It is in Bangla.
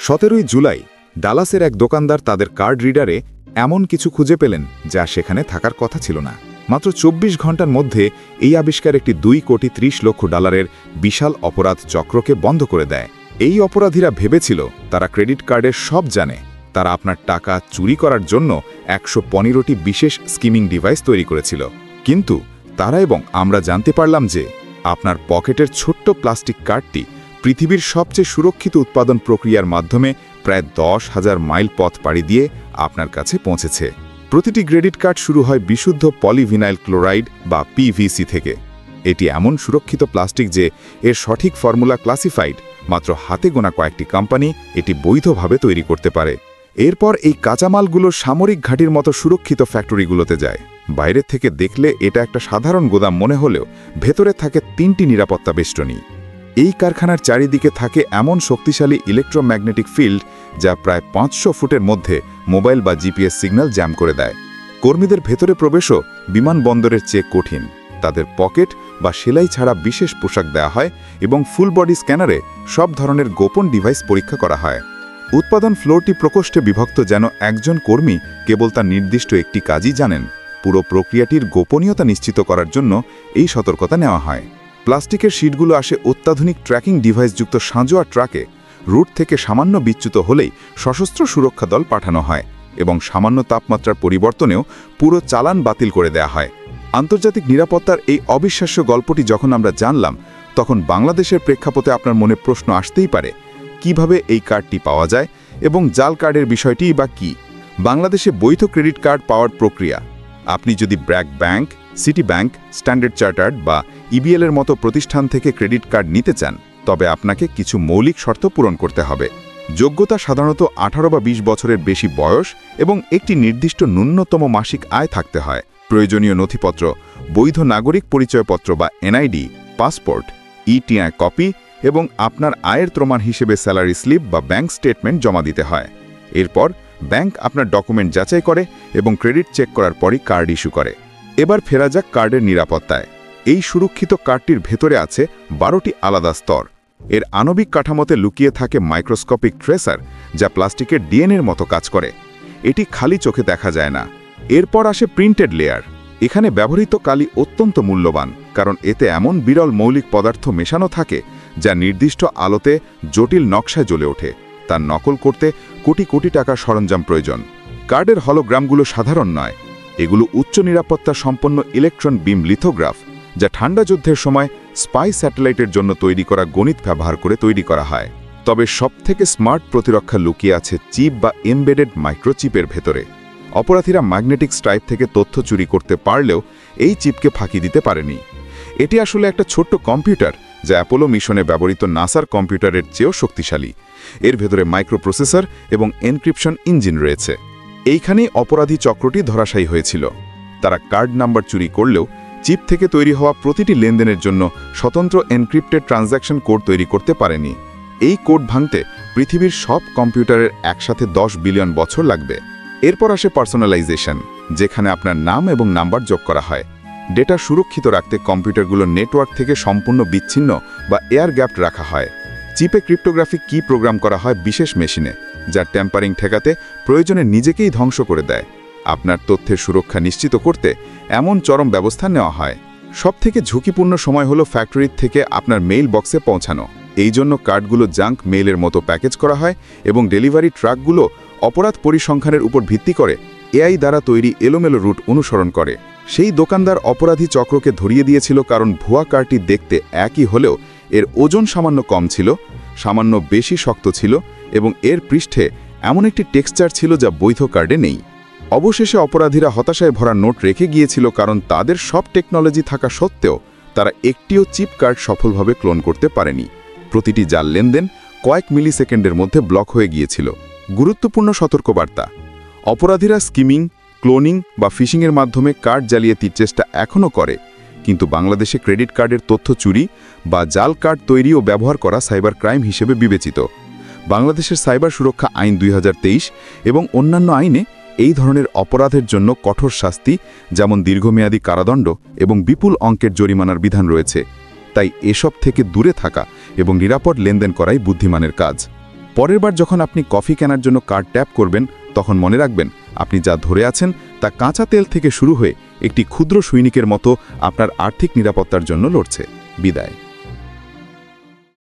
17 জুলাই ডালাসের এক দোকানদার তাদের কার্ড রিডারে এমন কিছু খুঁজে পেলেন যা সেখানে থাকার কথা ছিল না। মাত্র 24 ঘন্টার মধ্যে এই আবিষ্কার একটি $2 কোটি 30 লক্ষ বিশাল অপরাধ চক্রকে বন্ধ করে দেয়। এই অপরাধীরা ভেবেছিল তারা ক্রেডিট কার্ডের সব জানে। তারা আপনার টাকা চুরি করার জন্য 115টি বিশেষ স্কিমিং ডিভাইস তৈরি করেছিল। কিন্তু তারা এবং আমরা জানতে পারলাম যে আপনার পকেটের ছোট্ট প্লাস্টিক কার্ডটি পৃথিবীর সবচেয়ে সুরক্ষিত উৎপাদন প্রক্রিয়ার মাধ্যমে প্রায় 10,000 মাইল পথ পাড়ি দিয়ে আপনার কাছে পৌঁছেছে। প্রতিটি ক্রেডিট কার্ড শুরু হয় বিশুদ্ধ পলিভিনাইল ক্লোরাইড বা পিভিসি থেকে। এটি এমন সুরক্ষিত প্লাস্টিক যে এর সঠিক ফর্মুলা ক্লাসিফাইড মাত্র হাতে গোনা কয়েকটি কোম্পানি এটি বৈধভাবে তৈরি করতে পারে। এরপর এই কাঁচামালগুলো সামরিক ঘাঁটির মতো সুরক্ষিত ফ্যাক্টরিগুলোতে যায়। বাইরে থেকে দেখলে এটা একটা সাধারণ গোদাম মনে হলেও ভেতরে থাকে 3টি নিরাপত্তা বেষ্টনী। এই কারখানার চারিদিকে থাকে এমন শক্তিশালী ইলেকট্রোম্যাগনেটিক ফিল্ড যা প্রায় 500 ফুটের মধ্যে মোবাইল বা জিপিএস সিগন্যাল জ্যাম করে দেয়। কর্মীদের ভেতরে প্রবেশও বিমানবন্দরের চেয়ে কঠিন। তাদের পকেট বা সেলাই ছাড়া বিশেষ পোশাক দেওয়া হয় এবং ফুল বডি স্ক্যানারে সব ধরনের গোপন ডিভাইস পরীক্ষা করা হয়। উৎপাদন ফ্লোরটি প্রকোষ্ঠে বিভক্ত যেন একজন কর্মী কেবল তার নির্দিষ্ট একটি কাজই জানেন। পুরো প্রক্রিয়াটির গোপনীয়তা নিশ্চিত করার জন্য এই সতর্কতা নেওয়া হয়। প্লাস্টিকের শিটগুলো আসে অত্যাধুনিক ট্র্যাকিং ডিভাইসযুক্ত সাঁজোয়া ট্রাকে। রুট থেকে সামান্য বিচ্যুত হলেই সশস্ত্র সুরক্ষা দল পাঠানো হয় এবং সামান্য তাপমাত্রার পরিবর্তনেও পুরো চালান বাতিল করে দেয়া হয়। আন্তর্জাতিক নিরাপত্তার এই অবিশ্বাস্য গল্পটি যখন আমরা জানলাম, তখন বাংলাদেশের প্রেক্ষাপটে আপনার মনে প্রশ্ন আসতেই পারে, কিভাবে এই কার্ডটি পাওয়া যায় এবং জাল কার্ডের বিষয়টিই বা কী? বাংলাদেশে বৈধ ক্রেডিট কার্ড পাওয়ার প্রক্রিয়া। আপনি যদি BRAC bank, city bank, standard chartered বা ইবিএলের মতো প্রতিষ্ঠান থেকে ক্রেডিট কার্ড নিতে চান, তবে আপনাকে কিছু মৌলিক শর্ত পূরণ করতে হবে। যোগ্যতা সাধারণত 18 বা 20 বছরের বেশি বয়স এবং একটি নির্দিষ্ট ন্যূনতম মাসিক আয় থাকতে হয়। প্রয়োজনীয় নথিপত্র বৈধ নাগরিক পরিচয়পত্র বা এনআইডি, পাসপোর্ট, ইটিআই কপি এবং আপনার আয়ের প্রমাণ হিসেবে স্যালারি স্লিপ বা ব্যাংক স্টেটমেন্ট জমা দিতে হয়। এরপর ব্যাংক আপনার ডকুমেন্ট যাচাই করে এবং ক্রেডিট চেক করার পরই কার্ড ইস্যু করে। এবার ফেরা যাক কার্ডের নিরাপত্তায়। এই সুরক্ষিত কার্ডটির ভেতরে আছে 12টি আলাদা স্তর। এর আণবিক কাঠামোতে লুকিয়ে থাকে মাইক্রোস্কোপিক ট্রেসার যা প্লাস্টিকের ডিএনএর মতো কাজ করে। এটি খালি চোখে দেখা যায় না। এরপর আসে প্রিন্টেড লেয়ার। এখানে ব্যবহৃত কালি অত্যন্ত মূল্যবান, কারণ এতে এমন বিরল মৌলিক পদার্থ মেশানো থাকে যা নির্দিষ্ট আলোতে জটিল নকশায় জ্বলে ওঠে। তার নকল করতে কোটি কোটি টাকার সরঞ্জাম প্রয়োজন। কার্ডের হলোগ্রামগুলো সাধারণ নয়, এগুলো উচ্চ নিরাপত্তা সম্পন্ন ইলেকট্রন বিম লিথোগ্রাফ, যা ঠান্ডা যুদ্ধের সময় স্পাই স্যাটেলাইটের জন্য তৈরি করা গণিত ব্যবহার করে তৈরি করা হয়। তবে সবথেকে স্মার্ট প্রতিরক্ষা লুকিয়ে আছে চিপ বা এমবেডেড মাইক্রোচিপের ভেতরে। অপরাধীরা ম্যাগনেটিক স্ট্রাইপ থেকে তথ্য চুরি করতে পারলেও এই চিপকে ফাঁকি দিতে পারেনি। এটি আসলে একটা ছোট্ট কম্পিউটার যা অ্যাপোলো মিশনে ব্যবহৃত নাসার কম্পিউটারের চেয়েও শক্তিশালী। এর ভেতরে মাইক্রোপ্রসেসর এবং এনক্রিপশন ইঞ্জিন রয়েছে। এইখানেই অপরাধী চক্রটি ধরাশায়ী হয়েছিল। তারা কার্ড নাম্বার চুরি করলেও চিপ থেকে তৈরি হওয়া প্রতিটি লেনদেনের জন্য স্বতন্ত্র এনক্রিপ্টেড ট্রানজ্যাকশন কোড তৈরি করতে পারেনি। এই কোড ভাঙতে পৃথিবীর সব কম্পিউটারের একসাথে 10 বিলিয়ন বছর লাগবে। এরপর আসে পার্সোনালাইজেশন, যেখানে আপনার নাম এবং নাম্বার যোগ করা হয়। ডেটা সুরক্ষিত রাখতে কম্পিউটারগুলো নেটওয়ার্ক থেকে সম্পূর্ণ বিচ্ছিন্ন বা এয়ার গ্যাপড রাখা হয়। চিপে ক্রিপ্টোগ্রাফিক কি প্রোগ্রাম করা হয় বিশেষ মেশিনে, যা ট্যাম্পারিং ঠেকাতে প্রয়োজনে নিজেকেই ধ্বংস করে দেয়। আপনার তথ্যের সুরক্ষা নিশ্চিত করতে এমন চরম ব্যবস্থা নেওয়া হয়। সবথেকে ঝুঁকিপূর্ণ সময় হলো ফ্যাক্টরির থেকে আপনার মেইল বক্সে পৌঁছানো। এই জন্য কার্ডগুলো জাঙ্ক মেইলের মতো প্যাকেজ করা হয় এবং ডেলিভারি ট্রাকগুলো অপরাধ পরিসংখ্যানের উপর ভিত্তি করে এআই দ্বারা তৈরি এলোমেলো রুট অনুসরণ করে। সেই দোকানদার অপরাধী চক্রকে ধরিয়ে দিয়েছিল কারণ ভুয়া কার্ডটি দেখতে একই হলেও এর ওজন সামান্য কম ছিল, সামান্য বেশি শক্ত ছিল এবং এর পৃষ্ঠে এমন একটি টেক্সচার ছিল যা বৈধ কার্ডে নেই। অবশেষে অপরাধীরা হতাশায় ভরা নোট রেখে গিয়েছিল, কারণ তাদের সব টেকনোলজি থাকা সত্ত্বেও তারা একটিও চিপ কার্ড সফলভাবে ক্লোন করতে পারেনি। প্রতিটি জাল লেনদেন কয়েক মিলি সেকেন্ডের মধ্যে ব্লক হয়ে গিয়েছিল। গুরুত্বপূর্ণ সতর্কবার্তা: অপরাধীরা স্কিমিং, ক্লোনিং বা ফিশিংয়ের মাধ্যমে কার্ড জালিয়াতির চেষ্টা এখনও করে, কিন্তু বাংলাদেশে ক্রেডিট কার্ডের তথ্য চুরি বা জাল কার্ড তৈরি ও ব্যবহার করা সাইবার ক্রাইম হিসেবে বিবেচিত। বাংলাদেশের সাইবার সুরক্ষা আইন 2023 এবং অন্যান্য আইনে এই ধরনের অপরাধের জন্য কঠোর শাস্তি, যেমন দীর্ঘমেয়াদী কারাদণ্ড এবং বিপুল অঙ্কের জরিমানার বিধান রয়েছে। তাই এসব থেকে দূরে থাকা এবং নিরাপদ লেনদেন করাই বুদ্ধিমানের কাজ। পরের বার যখন আপনি কফি কেনার জন্য কার্ড ট্যাপ করবেন তখন মনে রাখবেন আপনি যা ধরে আছেন তা কাঁচা তেল থেকে শুরু হয়ে একটি ক্ষুদ্র সৈনিকের মতো আপনার আর্থিক নিরাপত্তার জন্য লড়ছে। বিদায়।